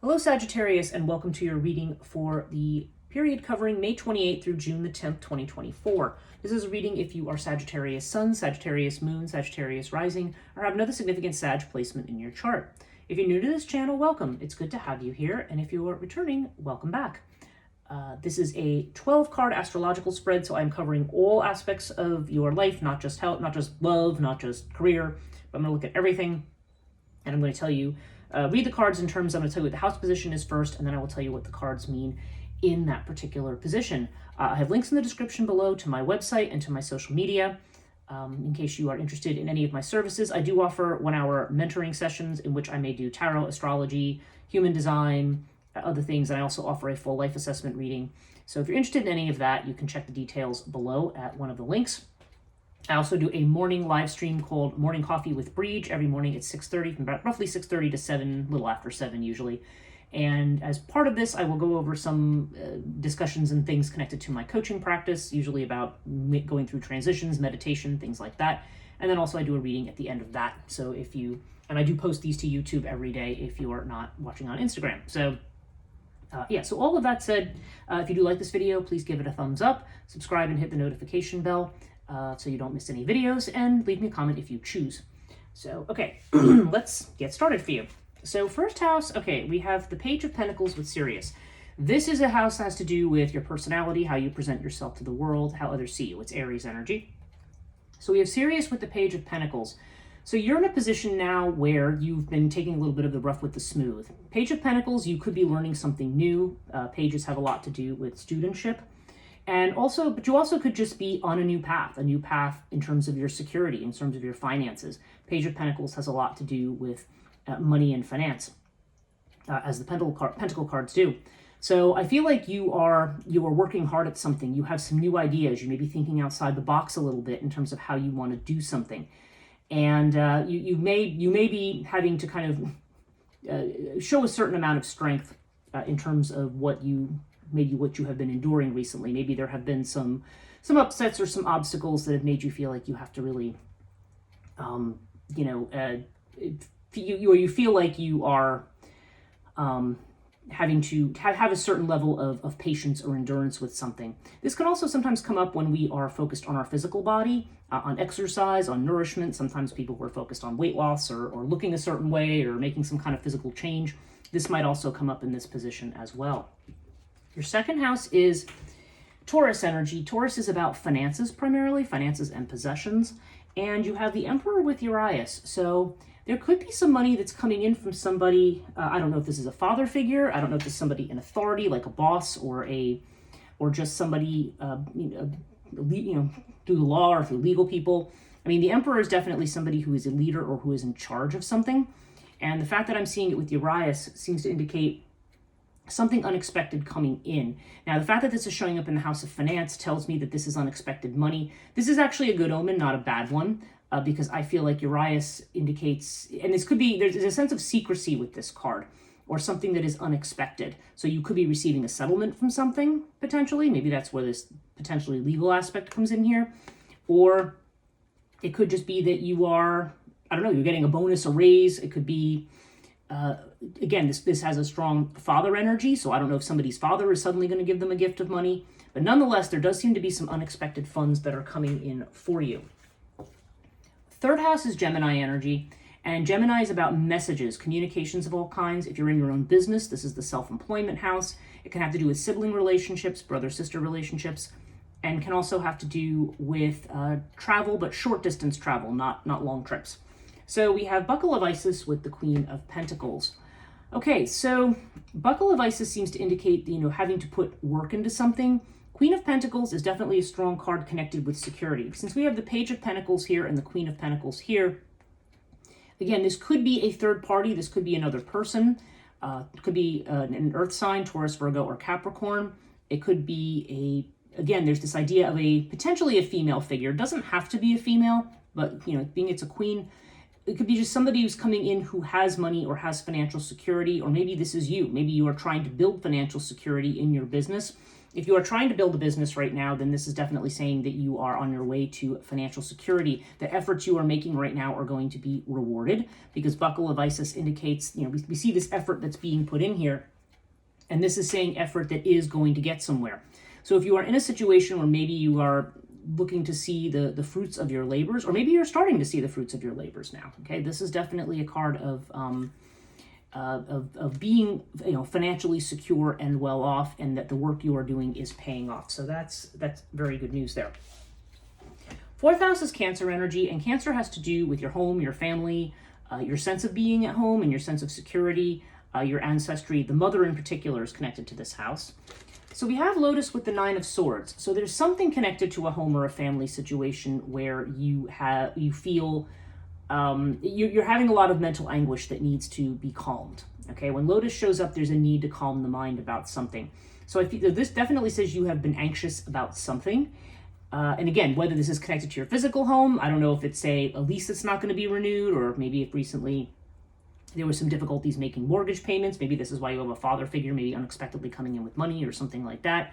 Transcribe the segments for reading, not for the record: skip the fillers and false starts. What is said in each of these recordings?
Hello Sagittarius, and welcome to your reading for the period covering May 28th through June the 10th, 2024. This is a reading if you are Sagittarius Sun, Sagittarius Moon, Sagittarius Rising, or have another significant Sag placement in your chart. If you're new to this channel, welcome. It's good to have you here, and if you are returning, welcome back. This is a 12-card astrological spread, so I'm covering all aspects of your life, not just health, not just love, not just career, but I'm going to look at everything, and I'm going to tell you read the cards in terms, I'm going to tell you what the house position is first, and then I will tell you what the cards mean in that particular position. I have links in the description below to my website and to my social media in case you are interested in any of my services. I do offer 1-hour mentoring sessions in which I may do tarot, astrology, human design, other things, and I also offer a full life assessment reading. So if you're interested in any of that, you can check the details below at one of the links. I also do a morning live stream called Morning Coffee with Breege every morning at 6:30, from about roughly 6:30 to 7, a little after 7 usually. And as part of this, I will go over some discussions and things connected to my coaching practice, usually about going through transitions, meditation, things like that. And then also I do a reading at the end of that. So if you, and I do post these to YouTube every day if you are not watching on Instagram. So so all of that said, if you do like this video, please give it a thumbs up, subscribe and hit the notification bell so you don't miss any videos, and leave me a comment if you choose. So, okay, let's get started for you. So first house, okay, we have the Page of Pentacles with Sirius. This is a house that has to do with your personality, how you present yourself to the world, how others see you. It's Aries energy. So we have Sirius with the Page of Pentacles. So you're in a position now where you've been taking a little bit of the rough with the smooth. Page of Pentacles, you could be learning something new. Pages have a lot to do with studentship. And also, but you also could just be on a new path in terms of your security, in terms of your finances. Page of Pentacles has a lot to do with money and finance, as the Pentacle cards do. So I feel like you are working hard at something. You have some new ideas. You may be thinking outside the box a little bit in terms of how you want to do something. And you may be having to kind of show a certain amount of strength in terms of what you have been enduring recently. Maybe there have been some upsets or some obstacles that have made you feel like you have to really, you feel like you are having to have a certain level of patience or endurance with something. This can also sometimes come up when we are focused on our physical body, on exercise, on nourishment. Sometimes people who are focused on weight loss or looking a certain way or making some kind of physical change. This might also come up in this position as well. Your second house is Taurus energy. Taurus is about finances primarily, finances and possessions. And you have the Emperor with Urias. So there could be some money that's coming in from somebody. I don't know if this is a father figure. I don't know if this is somebody in authority, like a boss or just somebody, through the law or through legal people. I mean, the Emperor is definitely somebody who is a leader or who is in charge of something. And the fact that I'm seeing it with Urias seems to indicate something unexpected coming in. Now, the fact that this is showing up in the house of finance tells me that this is unexpected money. This is actually a good omen, not a bad one, because I feel like Urias indicates, and this could be, there's a sense of secrecy with this card, or something that is unexpected. So you could be receiving a settlement from something, potentially. Maybe that's where this potentially legal aspect comes in here. Or it could just be that you are, I don't know, you're getting a bonus, a raise. It could be, again, this has a strong father energy, so I don't know if somebody's father is suddenly going to give them a gift of money, but nonetheless, there does seem to be some unexpected funds that are coming in for you. Third house is Gemini energy, and Gemini is about messages, communications of all kinds. If you're in your own business, this is the self-employment house. It can have to do with sibling relationships, brother-sister relationships, and can also have to do with travel, but short-distance travel, not long trips. So we have Buckle of Isis with the Queen of Pentacles. Okay, so Buckle of Isis seems to indicate, having to put work into something. Queen of Pentacles is definitely a strong card connected with security. Since we have the Page of Pentacles here and the Queen of Pentacles here, again, this could be a third party. This could be another person. It could be an earth sign, Taurus, Virgo, or Capricorn. It could be again, there's this idea of potentially a female figure. It doesn't have to be a female, but, being it's a queen, it could be just somebody who's coming in who has money or has financial security, or maybe this is you. Maybe you are trying to build financial security in your business, if you are trying to build a business right now, then this is definitely saying that you are on your way to financial security. The efforts you are making right now are going to be rewarded, because Buckle of Isis indicates, we see this effort that's being put in here, and this is saying effort that is going to get somewhere. So if you are in a situation where maybe you are looking to see the fruits of your labors, or maybe you're starting to see the fruits of your labors now, okay, this is definitely a card of being financially secure and well off, and that the work you are doing is paying off. So that's very good news there. Fourth house is Cancer energy, and Cancer has to do with your home, your family, your sense of being at home, and your sense of security, your ancestry. The mother in particular is connected to this house. So we have Lotus with the Nine of Swords. So there's something connected to a home or a family situation where you feel you're having a lot of mental anguish that needs to be calmed. Okay, when Lotus shows up, there's a need to calm the mind about something. So I feel this definitely says you have been anxious about something. And again, whether this is connected to your physical home, I don't know if it's a lease that's not going to be renewed, or maybe if recently there were some difficulties making mortgage payments. Maybe this is why you have a father figure, maybe unexpectedly coming in with money or something like that.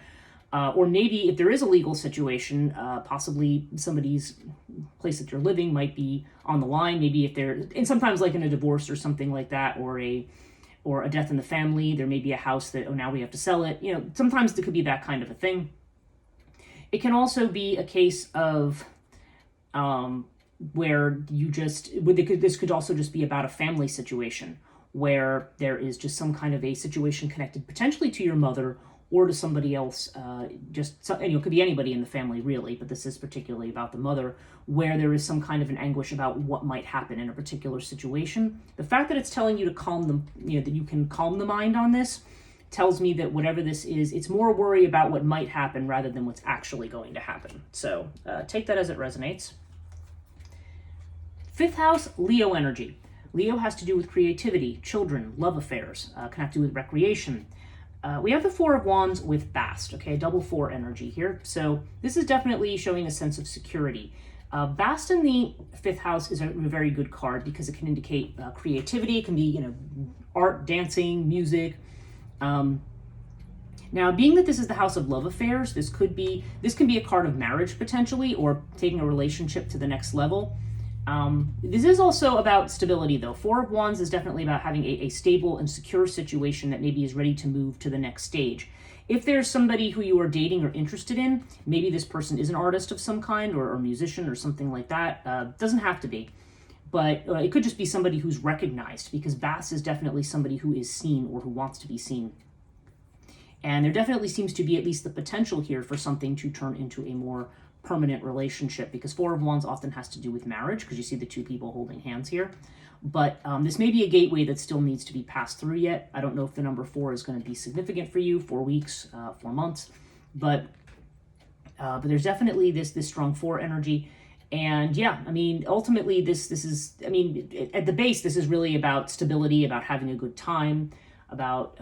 Or maybe if there is a legal situation, possibly somebody's place that you're living might be on the line. Maybe if and sometimes like in a divorce or something like that, or a death in the family, there may be a house that, now we have to sell it. Sometimes there could be that kind of a thing. It can also be a case of where this could also just be about a family situation where there is just some kind of a situation connected potentially to your mother or to somebody else. It could be anybody in the family really, but this is particularly about the mother, where there is some kind of an anguish about what might happen in a particular situation. The fact that it's telling you to calm them, that you can calm the mind on this, tells me that whatever this is, it's more worry about what might happen rather than what's actually going to happen. So take that as it resonates. Fifth house, Leo energy. Leo has to do with creativity, children, love affairs, can have to do with recreation. We have the Four of Wands with Bast, okay, double 4 energy here. So this is definitely showing a sense of security. Bast in the fifth house is a very good card because it can indicate creativity. It can be, art, dancing, music. Now, being that this is the house of love affairs, this can be a card of marriage potentially, or taking a relationship to the next level. This is also about stability though. Four of Wands is definitely about having a stable and secure situation that maybe is ready to move to the next stage. If there's somebody who you are dating or interested in, maybe this person is an artist of some kind or a musician or something like that. Doesn't have to be, but it could just be somebody who's recognized, because Bast is definitely somebody who is seen or who wants to be seen. And there definitely seems to be at least the potential here for something to turn into a more permanent relationship, because Four of Wands often has to do with marriage, because you see the two people holding hands here. But this may be a gateway that still needs to be passed through yet. I don't know if the number 4 is going to be significant for you, 4 weeks, 4 months, but there's definitely this strong 4 energy. And yeah, ultimately this is, at the base, this is really about stability, about having a good time, about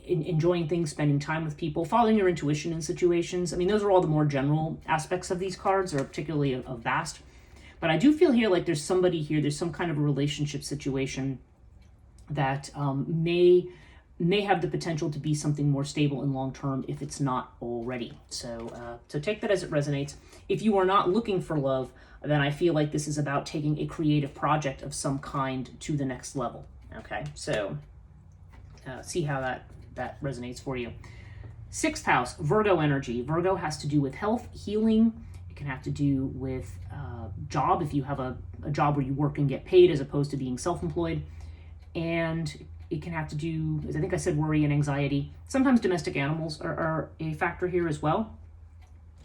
enjoying things, spending time with people, following your intuition in situations. Those are all the more general aspects of these cards, or particularly of Bast. But I do feel here like there's somebody here, there's some kind of a relationship situation that may have the potential to be something more stable and long-term if it's not already. So take that as it resonates. If you are not looking for love, then I feel like this is about taking a creative project of some kind to the next level. Okay, so see how that resonates for you. Sixth house, Virgo energy. Virgo has to do with health, healing. It can have to do with job, if you have a job where you work and get paid as opposed to being self-employed. And it can have to do, as I think I said, worry and anxiety. Sometimes domestic animals are a factor here as well.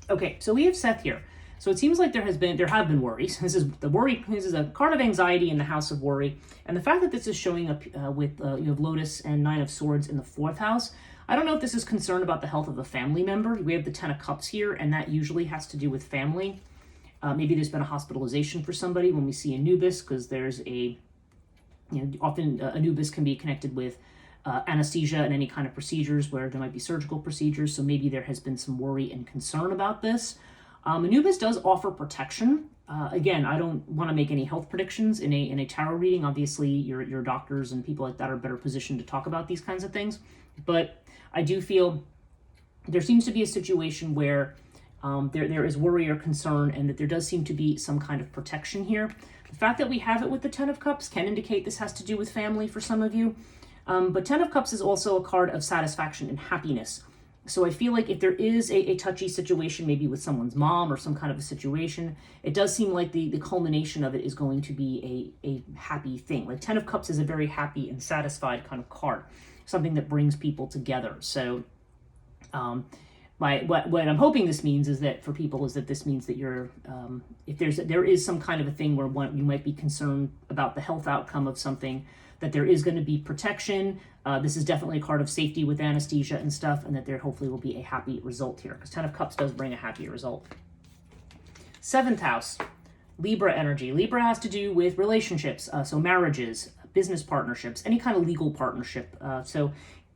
Okay, so we have Seth here. So it seems like there have been worries. This is a card of anxiety in the house of worry. And the fact that this is showing up with you have Lotus and Nine of Swords in the 4th house, I don't know if this is concerned about the health of a family member. We have the 10 of Cups here, and that usually has to do with family. Maybe there's been a hospitalization for somebody when we see Anubis, because there's often Anubis can be connected with anesthesia and any kind of procedures where there might be surgical procedures. So maybe there has been some worry and concern about this. Anubis does offer protection. Again, I don't want to make any health predictions in a tarot reading. Obviously, your doctors and people like that are better positioned to talk about these kinds of things. But I do feel there seems to be a situation where there is worry or concern, and that there does seem to be some kind of protection here. The fact that we have it with the Ten of Cups can indicate this has to do with family for some of you. But Ten of Cups is also a card of satisfaction and happiness. So I feel like if there is a touchy situation, maybe with someone's mom or some kind of a situation, it does seem like the culmination of it is going to be a happy thing. Like Ten of Cups is a very happy and satisfied kind of card, something that brings people together. So what I'm hoping this means is that for people is that this means that you're, if there is some kind of a thing where you might be concerned about the health outcome of something, that there is going to be protection. This is definitely a card of safety with anesthesia and stuff, and that there hopefully will be a happy result here, because Ten of Cups does bring a happy result. Seventh house, Libra energy. Libra has to do with relationships, so marriages, business partnerships, any kind of legal partnership.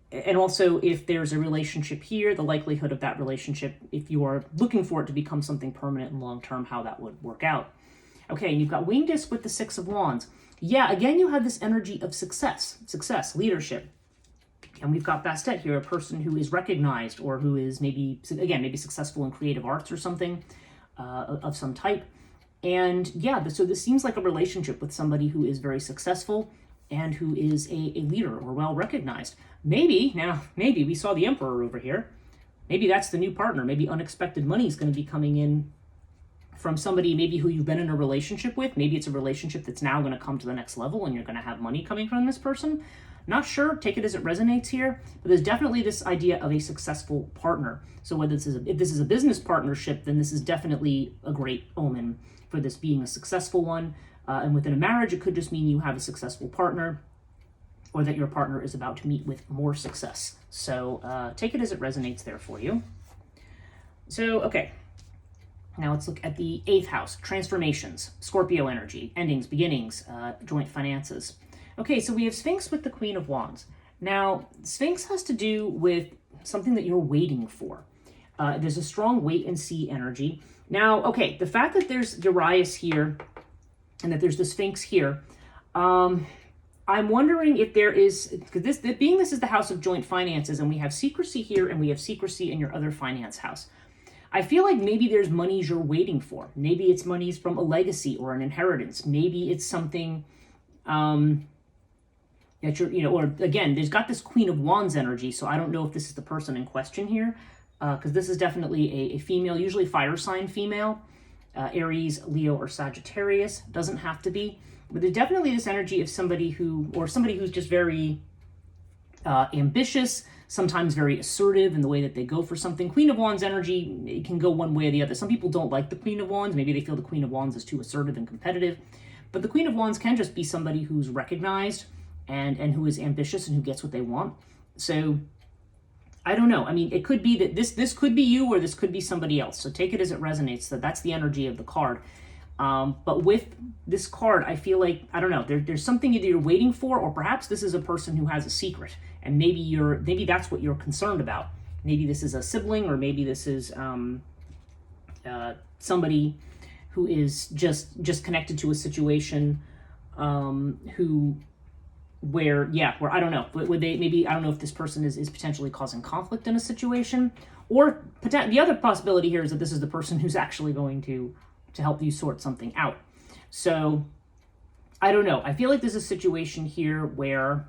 And also if there's a relationship here, the likelihood of that relationship, if you are looking for it to become something permanent and long-term, how that would work out. Okay, and you've got Winged Disc with the Six of Wands. Yeah, again, you have this energy of success, leadership. And we've got Bastet here, a person who is recognized or who is maybe successful in creative arts or something of some type. And yeah, so this seems like a relationship with somebody who is very successful and who is a leader or well recognized. Maybe we saw the Emperor over here. Maybe that's the new partner. Maybe unexpected money is going to be coming in from somebody maybe who you've been in a relationship with. Maybe it's a relationship that's now going to come to the next level and you're going to have money coming from this person. Not sure, take it as it resonates here, but there's definitely this idea of a successful partner. So if this is a business partnership, then this is definitely a great omen for this being a successful one. And within a marriage, it could just mean you have a successful partner, or that your partner is about to meet with more success. So take it as it resonates there for you. So, okay. Now let's look at the 8th house, transformations, Scorpio energy, endings, beginnings, joint finances. Okay, so we have Sphinx with the Queen of Wands. Now, Sphinx has to do with something that you're waiting for. There's a strong wait and see energy. Now, okay, the fact that there's Urias here and that there's the Sphinx here, I'm wondering if there is, because this is the house of joint finances, and we have secrecy here and we have secrecy in your other finance house. I feel like maybe there's monies you're waiting for. Maybe it's monies from a legacy or an inheritance. Maybe it's something that you're, or again, there's got this Queen of Wands energy, so I don't know if this is the person in question here, because this is definitely a female, usually fire sign female, Aries, Leo, or Sagittarius. Doesn't have to be, but there's definitely this energy of somebody who's just very ambitious, sometimes very assertive in the way that they go for something. Queen of Wands energy, it can go one way or the other. Some people don't like the Queen of Wands. Maybe they feel the Queen of Wands is too assertive and competitive. But the Queen of Wands can just be somebody who's recognized and who is ambitious and who gets what they want. So I don't know. I mean, it could be that this could be you, or this could be somebody else. So take it as it resonates. So that's the energy of the card. But with this card, I feel like, I don't know, there's something either you're waiting for, or perhaps this is a person who has a secret, and maybe that's what you're concerned about. Maybe this is a sibling, or maybe this is somebody who is just connected to a situation, where I don't know, would they, maybe, I don't know if this person is potentially causing conflict in a situation, or the other possibility here is that this is the person who's actually going to help you sort something out. So I don't know. I feel like there's a situation here where,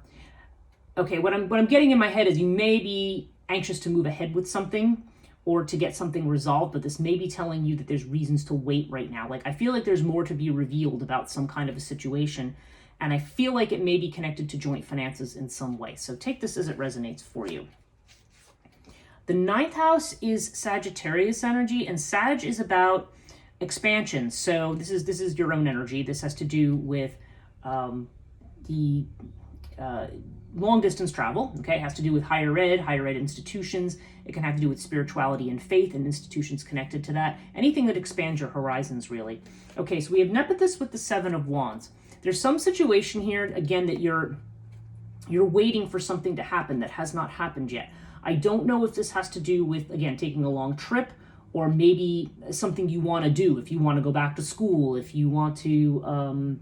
okay, what I'm getting in my head is you may be anxious to move ahead with something or to get something resolved, but this may be telling you that there's reasons to wait right now. Like, I feel like there's more to be revealed about some kind of a situation, and I feel like it may be connected to joint finances in some way. So take this as it resonates for you. The 9th house is Sagittarius energy, and Sag is about expansion. So this is your own energy. This has to do with the long distance travel. Okay, it has to do with higher ed institutions. It can have to do with spirituality and faith and institutions connected to that. Anything that expands your horizons, really. Okay, so we have Nephthys with the 7 of Wands. There's some situation here, again, that you're waiting for something to happen that has not happened yet. I don't know if this has to do with, again, taking a long trip, or maybe something you want to do. If you want to go back to school, if you want to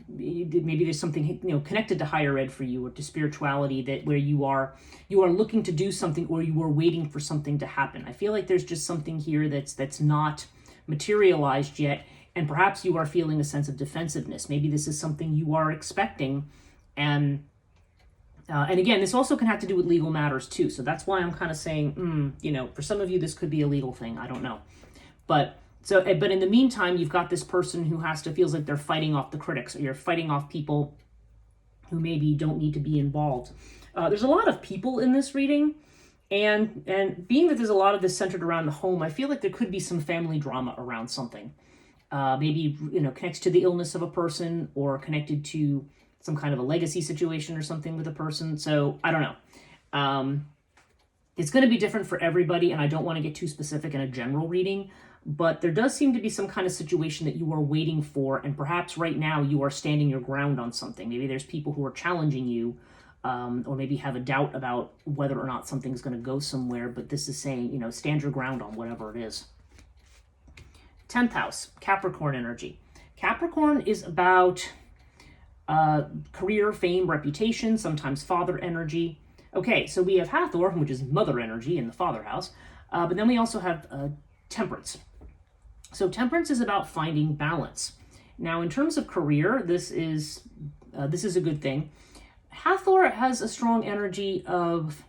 maybe there's something connected to higher ed for you or to spirituality that where you are looking to do something or you are waiting for something to happen. I feel like there's just something here that's not materialized yet, and perhaps you are feeling a sense of defensiveness. Maybe this is something you are expecting, and again, this also can have to do with legal matters too. So that's why I'm kind of saying, for some of you, this could be a legal thing. I don't know. But in the meantime, you've got this person who feels like they're fighting off the critics, or you're fighting off people who maybe don't need to be involved. There's a lot of people in this reading, and being that there's a lot of this centered around the home, I feel like there could be some family drama around something. Maybe, connected to the illness of a person or connected to some kind of a legacy situation or something with a person. So I don't know. It's going to be different for everybody, and I don't want to get too specific in a general reading, but there does seem to be some kind of situation that you are waiting for, and perhaps right now you are standing your ground on something. Maybe there's people who are challenging you, or maybe have a doubt about whether or not something's going to go somewhere, but this is saying, stand your ground on whatever it is. 10th house, Capricorn energy. Capricorn is about career, fame, reputation, sometimes father energy. Okay, so we have Hathor, which is mother energy in the father house, but then we also have Temperance. So Temperance is about finding balance. Now, in terms of career, this is a good thing. Hathor has a strong energy of,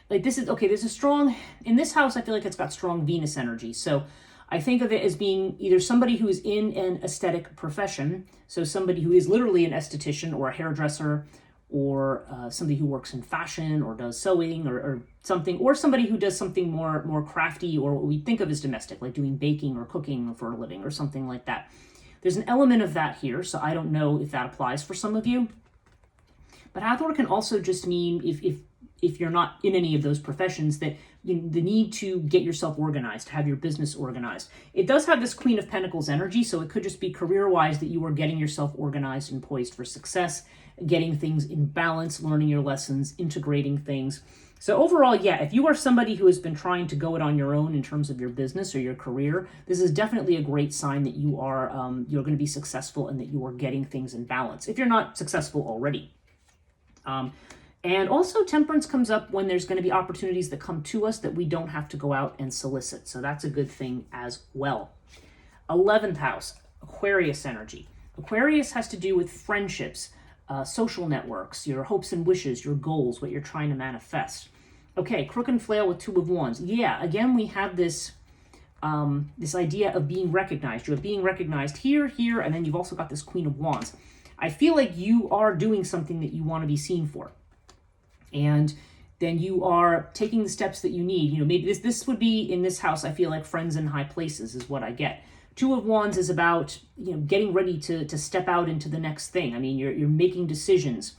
there's a strong, in this house, I feel like it's got strong Venus energy. So I think of it as being either somebody who is in an aesthetic profession, so somebody who is literally an esthetician or a hairdresser, or somebody who works in fashion or does sewing or something, or somebody who does something more crafty or what we think of as domestic, like doing baking or cooking for a living or something like that. There's an element of that here, so I don't know if that applies for some of you. But Hathor can also just mean, if you're not in any of those professions, that the need to get yourself organized, to have your business organized. It does have this Queen of Pentacles energy, so it could just be career-wise that you are getting yourself organized and poised for success, getting things in balance, learning your lessons, integrating things. So overall, yeah, if you are somebody who has been trying to go it on your own in terms of your business or your career, this is definitely a great sign that you are you're going to be successful and that you are getting things in balance, if you're not successful already. And also Temperance comes up when there's going to be opportunities that come to us that we don't have to go out and solicit. So that's a good thing as well. 11th house, Aquarius energy. Aquarius has to do with friendships, social networks, your hopes and wishes, your goals, what you're trying to manifest. Okay, Crook and Flail with 2 of Wands. Yeah, again, we have this this idea of being recognized. You're being recognized here, and then you've also got this Queen of Wands. I feel like you are doing something that you want to be seen for. And then you are taking the steps that you need. Maybe this would be, in this house, I feel like friends in high places is what I get. 2 of Wands is about, getting ready to step out into the next thing. I mean, you're making decisions.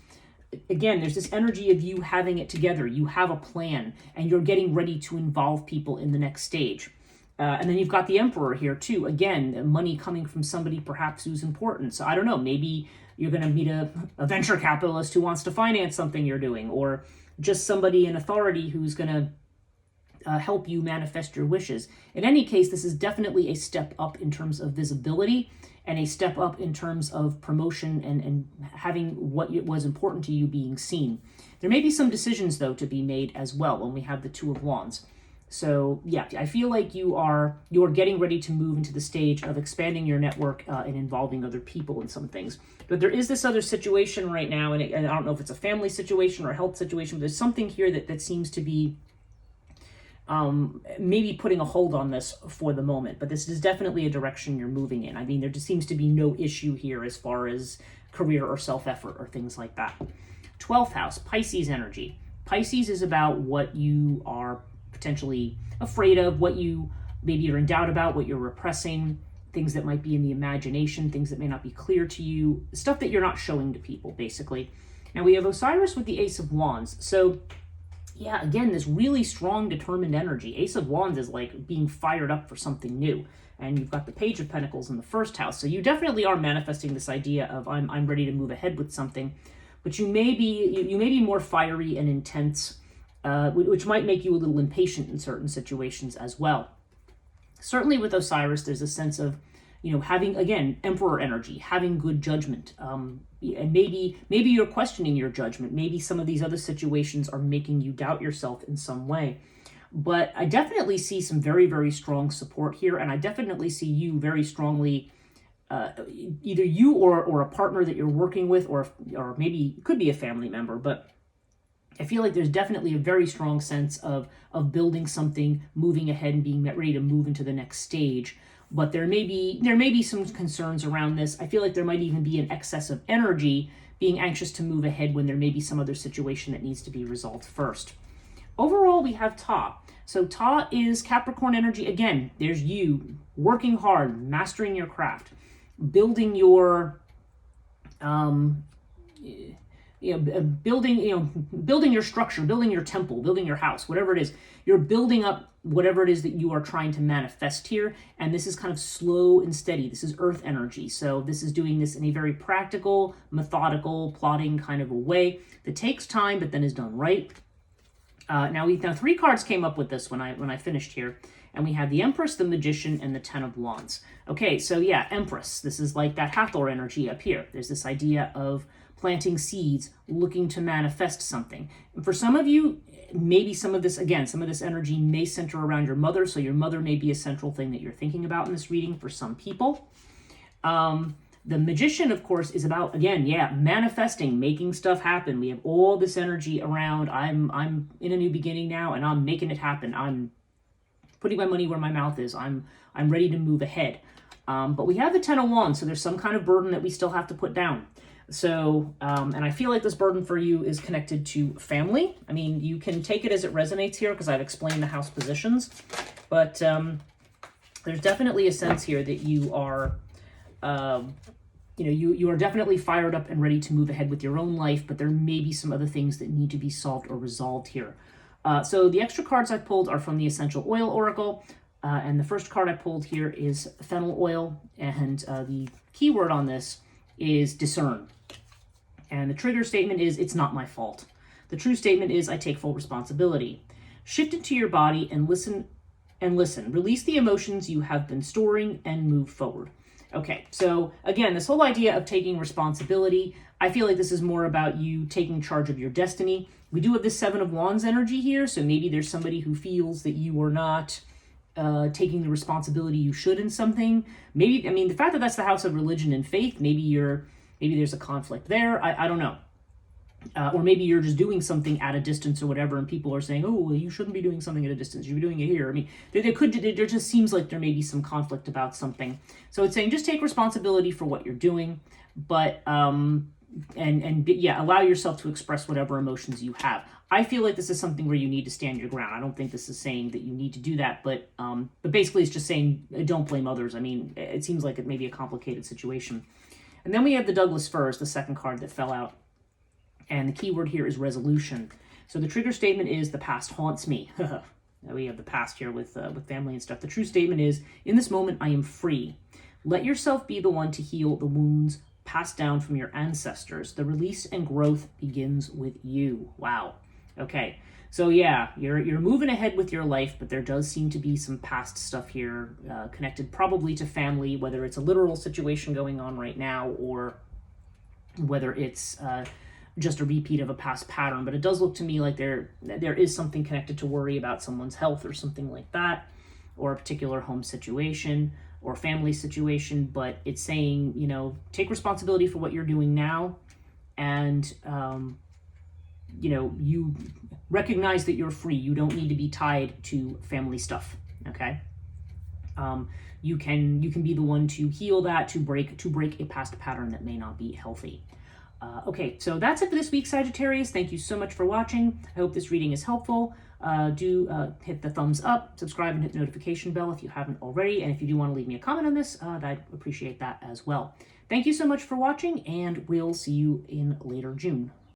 Again, there's this energy of you having it together. You have a plan, and you're getting ready to involve people in the next stage. And then you've got the Emperor here too. Again, money coming from somebody perhaps who's important. So I don't know, maybe you're going to meet a venture capitalist who wants to finance something you're doing, or just somebody in authority who's going to help you manifest your wishes. In any case, this is definitely a step up in terms of visibility and a step up in terms of promotion and having what was important to you being seen. There may be some decisions, though, to be made as well when we have the 2 of Wands. So yeah, I feel like you're getting ready to move into the stage of expanding your network and involving other people in some things. But there is this other situation right now, and I don't know if it's a family situation or a health situation, but there's something here that seems to be maybe putting a hold on this for the moment. But this is definitely a direction you're moving in. I mean, there just seems to be no issue here as far as career or self-effort or things like that. 12th house, Pisces energy. Pisces is about what you are potentially afraid of, what you maybe are in doubt about, what you're repressing, things that might be in the imagination, things that may not be clear to you, stuff that you're not showing to people, basically. Now we have Osiris with the Ace of Wands. So yeah, again, this really strong, determined energy. Ace of Wands is like being fired up for something new. And you've got the Page of Pentacles in the first house. So you definitely are manifesting this idea of I'm ready to move ahead with something. But you may be more fiery and intense, which might make you a little impatient in certain situations as well. Certainly with Osiris, there's a sense of, having, again, emperor energy, having good judgment. And maybe you're questioning your judgment. Maybe some of these other situations are making you doubt yourself in some way. But I definitely see some very, very strong support here. And I definitely see you very strongly, either you or a partner that you're working with, or maybe it could be a family member. But I feel like there's definitely a very strong sense of building something, moving ahead, and being ready to move into the next stage. But there may be some concerns around this. I feel like there might even be an excess of energy, being anxious to move ahead when there may be some other situation that needs to be resolved first. Overall, we have Ta. So Ta is Capricorn energy. Again, there's you working hard, mastering your craft, building your building your structure, building your temple, building your house, whatever it is. You're building up whatever it is that you are trying to manifest here. And this is kind of slow and steady. This is earth energy. So this is doing this in a very practical, methodical, plotting kind of a way that takes time, but then is done right. Now 3 cards came up with this when I finished here. And we have the Empress, the Magician, and the Ten of Wands. Okay, so yeah, Empress. This is like that Hathor energy up here. There's this idea of planting seeds, looking to manifest something. And for some of you, maybe some of this energy may center around your mother. So your mother may be a central thing that you're thinking about in this reading for some people. The Magician, of course, is about, again, manifesting, making stuff happen. We have all this energy around, I'm in a new beginning now, and I'm making it happen. I'm putting my money where my mouth is. I'm ready to move ahead. But we have the Ten of Wands, so there's some kind of burden that we still have to put down. So, and I feel like this burden for you is connected to family. I mean, you can take it as it resonates here because I've explained the house positions. But there's definitely a sense here that you are, you are definitely fired up and ready to move ahead with your own life, but there may be some other things that need to be solved or resolved here. So the extra cards I pulled are from the Essential Oil Oracle. And the first card I pulled here is fennel oil. And the key word on this is discern. And the trigger statement is, it's not my fault. The true statement is, I take full responsibility. Shift into your body and listen. Release the emotions you have been storing and move forward. Okay, so again, this whole idea of taking responsibility, I feel like this is more about you taking charge of your destiny. We do have this Seven of Wands energy here, so maybe there's somebody who feels that you are not taking the responsibility you should in something. Maybe, I mean, the fact that that's the house of religion and faith, maybe there's a conflict there. I don't know. Or maybe you're just doing something at a distance or whatever, and people are saying, oh, well, you shouldn't be doing something at a distance. You should be doing it here. I mean, there just seems like there may be some conflict about something. So it's saying just take responsibility for what you're doing, but, allow yourself to express whatever emotions you have. I feel like this is something where you need to stand your ground. I don't think this is saying that you need to do that, but basically it's just saying don't blame others. I mean, it seems like it may be a complicated situation. And then we have the Douglas Firs, the second card that fell out. And the key word here is resolution. So the trigger statement is, the past haunts me. We have the past here with family and stuff. The true statement is, in this moment, I am free. Let yourself be the one to heal the wounds passed down from your ancestors. The release and growth begins with you. Wow. Okay. So yeah, you're moving ahead with your life, but there does seem to be some past stuff here connected probably to family, whether it's a literal situation going on right now or whether it's just a repeat of a past pattern. But it does look to me like there is something connected to worry about someone's health or something like that, or a particular home situation or family situation. But it's saying, take responsibility for what you're doing now, and you recognize that you're free. You don't need to be tied to family stuff. Okay. You can be the one to heal that, to break a past pattern that may not be healthy. Okay, so that's it for this week, Sagittarius. Thank you so much for watching. I hope this reading is helpful. Do hit the thumbs up, subscribe, and hit the notification bell if you haven't already. And if you do want to leave me a comment on this, I'd appreciate that as well. Thank you so much for watching, and we'll see you in later June.